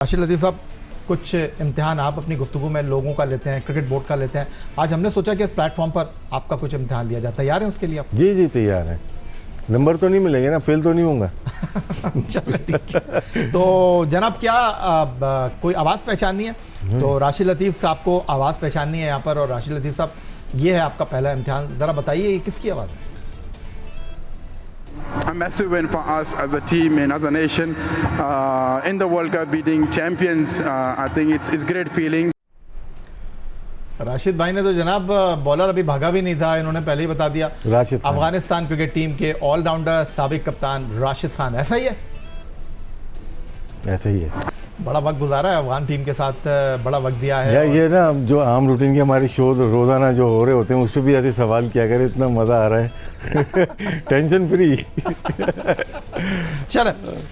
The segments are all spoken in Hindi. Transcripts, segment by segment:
राशिद लतीफ़ साहब, कुछ इम्तिहान आप अपनी गुफ्तगू में लोगों का लेते हैं, क्रिकेट बोर्ड का लेते हैं। आज हमने सोचा कि इस प्लेटफॉर्म पर आपका कुछ इम्तिहान लिया जाए। तैयार हैं उसके लिए आप? जी जी तैयार है। नंबर तो नहीं मिलेंगे ना, फेल तो नहीं होऊंगा। चलो ठीक है। तो जनाब क्या कोई आवाज़ पहचाननी है? तो राशिद लतीफ़ साहब को आवाज़ पहचाननी है यहाँ पर। और राशिद लतीफ़ साहब, ये है आपका पहला इम्तिहान। ज़रा बताइए ये किसकी आवाज़ है? A massive win for us as a team and as a nation in the World Cup, beating champions. I think it's great feeling. Rashid भाई ने तो जनाब बॉलर अभी भागा भी नहीं था, इन्होंने पहले ही बता दिया। राशिद खान। अफगानिस्तान क्रिकेट टीम के ऑलराउंडर साबिक कप्तान राशिद खान। ऐसा ही है? ऐसा ही है। बड़ा वक्त गुजारा है अफगान टीम के साथ, बड़ा वक्त दिया है। या ये ना जो आम रूटीन के हमारे शो रोज़ाना जो हो रहे होते हैं उस पर भी ऐसे सवाल किया करे, इतना मज़ा आ रहा है। Tension free. चले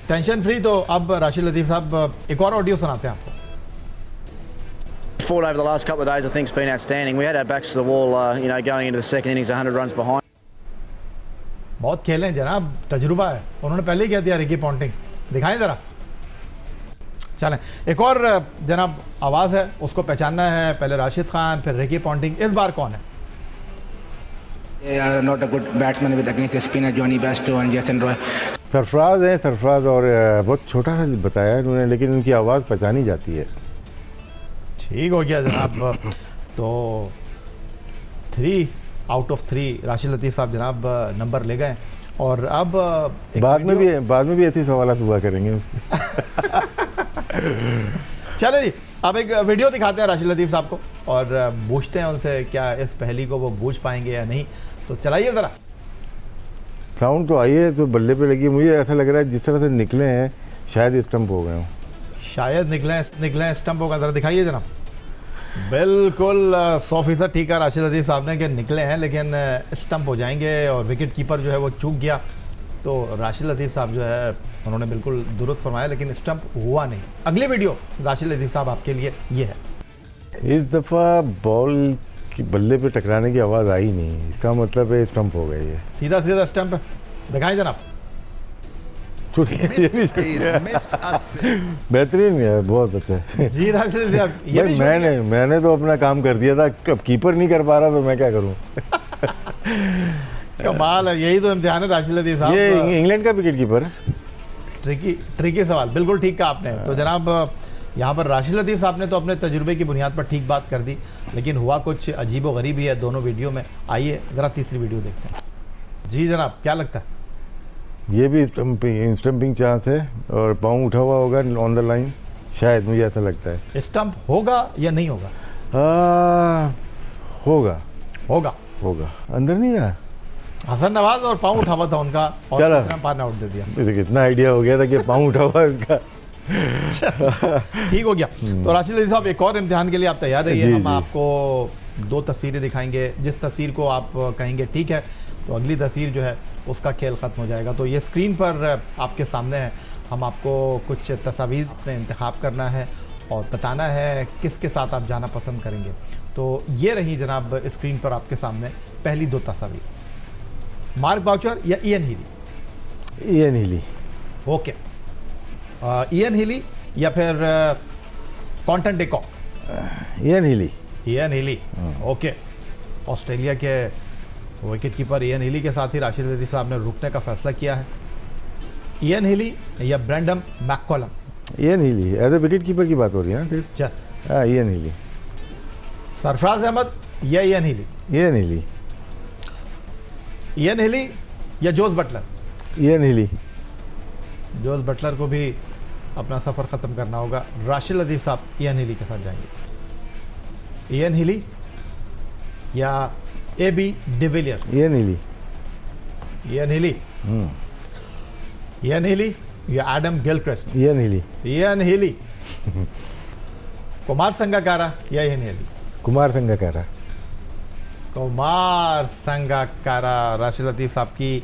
टेंशन फ्री। तो अब राशिद लतीफ़ साहब एक और ऑडियो सुनाते हैं आपको। Fought over the last couple of days, I think, has been outstanding. We had our backs to the wall, going into the second innings, 100 runs behind. बहुत खेले हैं जनाब, तजुर्बा है। उन्होंने पहले ही कह दिया रिकी पॉन्टिंग। दिखाएं ज़रा। चलें एक और जनाब आवाज़ है, उसको पहचानना है। पहले राशिद खान, फिर रिकी पॉन्टिंग। इस बार कौन है? They are not a good batsman with against the spinner Johnny Bairstow and Jason Roy. Sarfaraz है, सरफराज। और बहुत छोटा सा बताया इन्होंने, लेकिन उनकी आवाज़ पहचानी जाती है। ठीक हो गया जनाब। तो 3 आउट ऑफ 3 राशिद लतीफ़ साहब जनाब नंबर ले गए। और अब बाद में भी ऐसे सवाल हुआ करेंगे। चले जी, अब एक वीडियो दिखाते हैं राशिद लतीफ़ साहब को और पूछते हैं उनसे क्या इस पहेली को वो बूझ पाएंगे या नहीं। तो चलाइए ज़रा। साउंड तो आई है, तो बल्ले पे लगी। मुझे ऐसा लग रहा है जिस तरह से निकले हैं शायद स्टंप हो गए हों। शायद निकले स्टंप होगा। ज़रा दिखाइए जनाब। बिल्कुल 100% ठीक है राशिद लतीफ़ साहब ने कि निकले हैं, लेकिन स्टंप हो जाएंगे। और विकेट कीपर जो है वो चूक गया। तो राशिद लतीफ़ साहब जो है उन्होंने बिल्कुल दुरुस्त फरमाया, लेकिन स्टंप हुआ नहीं। अगली वीडियो राशिद लतीफ़ साहब आपके लिए ये है। इस दफ़ा बॉल की बल्ले पे टकराने की आवाज़ आई नहीं, इसका मतलब है स्टंप हो गई है। सीधा स्टंप है। दिखाएं जनाब। बेहतरीन है, बहुत अच्छा है। जी राशिद साहब, ये भी मैंने तो अपना काम कर दिया था। अब कीपर नहीं कर पा रहा तो मैं क्या करूं। कमाल है, यही तो इम्तिहान है राशिद लतीफ़ साहब। ये इंग्लैंड का विकेट कीपर है। ट्रिकी सवाल, बिल्कुल ठीक कहा आपने। तो जनाब यहाँ पर राशिद लतीफ़ साहब ने तो अपने तजुर्बे की बुनियाद पर ठीक बात कर दी, लेकिन हुआ कुछ अजीब व गरीब ही है दोनों वीडियो में। आइए ज़रा तीसरी वीडियो देखते हैं। जी जनाब, क्या लगता है? ये भी स्टंपिंग चांस है और पाँव उठा हुआ होगा ऑन द लाइन, शायद मुझे ऐसा लगता है। स्टंप होगा या नहीं होगा? होगा। अंदर नहीं आया। हसन नवाज और पाँव उठा हुआ था उनका, और तीसरा पार ने आउट दे दिया। कितना आइडिया हो गया था कि पाँव उठा हुआ है इसका। ठीक हो गया। तो राशिद लतीफ़ साहब एक और इम्तिहान के लिए आप तैयार रहिए। हम आपको 2 तस्वीरें दिखाएंगे। जिस तस्वीर को आप कहेंगे ठीक है, तो अगली तस्वीर जो है उसका खेल ख़त्म हो जाएगा। तो ये स्क्रीन पर आपके सामने है। हम आपको कुछ तस्वीर में इंतखाब करना है और बताना है किसके साथ आप जाना पसंद करेंगे। तो ये रही जनाब स्क्रीन पर आपके सामने पहली 2 तस्वीर। मार्क बाउचर या Ian Healy? Okay. Ian Healy या फिर Canton de Kock? Ian Healy. Okay. Australia के विकेट कीपर इयन हीली के साथ ही राशिद लतीफ़ साहब ने रुकने का फैसला किया है। इयन हीली या Brendon McCullum? Ian Healy. As a wicket keeper की बात हो रही है ना फिर? Yes. Ian Healy. Sarfaraz Ahmed या इयन हीली? इयन हीली या Jos Buttler? Ian Healy. Jos Buttler को भी अपना सफ़र ख़त्म करना होगा। राशिद लतीफ़ साहब इयन हीली के साथ जाएंगे। इयन हीली या AB डिविलियर? इयन हीली या Adam Gilchrist? Ian Healy. Kumar Sangakkara या इयन हीली? कुमार संगकारा राशिद लतीफ़ साहब की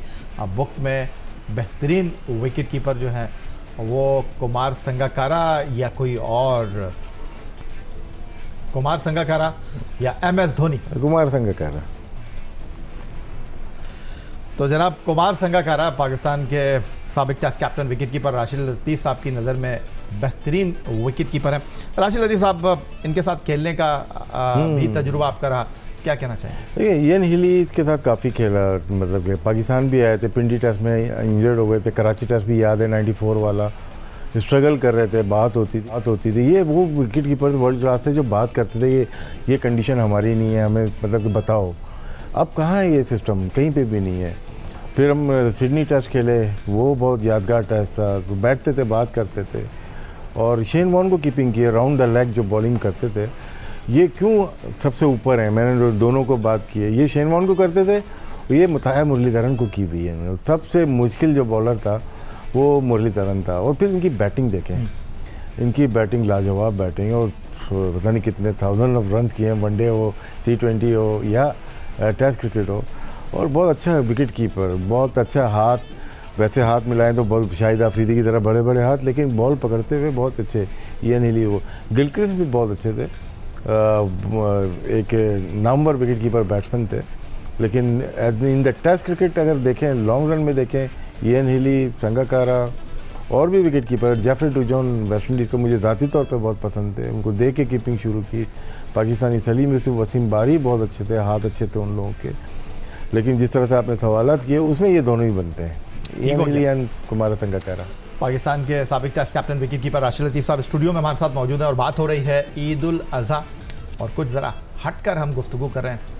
बुक में बेहतरीन विकेट कीपर जो हैं वो कुमार संगकारा या कोई और? कुमार संगकारा या MS धोनी? कुमार संगकारा। तो जनाब कुमार संगकारा पाकिस्तान के साबिक test captain wicket keeper Rashid Latif साहब की नज़र में बेहतरीन विकेट कीपर हैं। राशिद लतीफ़ साहब, इनके साथ खेलने का भी तजुर्बा आपका रहा, क्या कहना चाहेंगे? देखिए इयन हिली के साथ काफ़ी खेला, मतलब कि पाकिस्तान भी आए थे, पिंडी टेस्ट में इंजर्ड हो गए थे, कराची टेस्ट भी याद है 94 वाला, स्ट्रगल कर रहे थे, बात होती थी। ये वो विकेट कीपर वर्ल्ड क्लास थे जो बात करते थे ये कंडीशन हमारी नहीं है, हमें मतलब कि बताओ। अब कहाँ है ये सिस्टम, कहीं पे भी नहीं है। फिर हम सिडनी टेस्ट खेले, वो बहुत यादगार टेस्ट था, तो बैठते थे, बात करते थे। और शेन वॉर्न को कीपिंग की, राउंड द लेग जो बॉलिंग करते थे, ये क्यों सबसे ऊपर है, मैंने दोनों को बात की है। ये शेन वॉर्न को करते थे, ये मुताया मुरलीधरन को की हुई है। सबसे मुश्किल जो बॉलर था वो मुरलीधरन था। और फिर इनकी बैटिंग देखें, इनकी बैटिंग लाजवाब बैटिंग, और पता नहीं कितने 1000 ऑफ रन किए हैं, वनडे हो, T20 हो या टेस्ट क्रिकेट हो। और बहुत अच्छा विकेट कीपर, बहुत अच्छा हाथ, वैसे हाथ मिलाएं तो बहुत शाहिद अफरीदी की तरह बड़े बड़े हाथ, लेकिन बॉल पकड़ते हुए बहुत अच्छे। इयन हिली वो गिलक्रिस्ट भी बहुत अच्छे थे, एक नामवर विकेट कीपर बैट्समैन थे। लेकिन इन द टेस्ट क्रिकेट अगर देखें, लॉन्ग रन में देखें, इयन हिली, संगाकारा और भी wicket keeper, Jeffrey Dujon West Indies को मुझे ज़ाती तौर पे बहुत पसंद थे, उनको देख के कीपिंग शुरू की। पाकिस्तानी सलीम यूसुफ, वसीम बारी बहुत अच्छे थे, हाथ अच्छे थे उन लोगों के। लेकिन जिस तरह से आपने सवालात किए उसमें ये दोनों ही बनते हैं, इयन हिली एंड कुमार संगाकारा। पाकिस्तान के साबिक test captain wicket keeper Rashid Latif साहब स्टूडियो में हमारे साथ मौजूद हैं और बात हो रही है ईद उल अज़हा, और कुछ ज़रा हटकर हम गुफ्तगू कर रहे हैं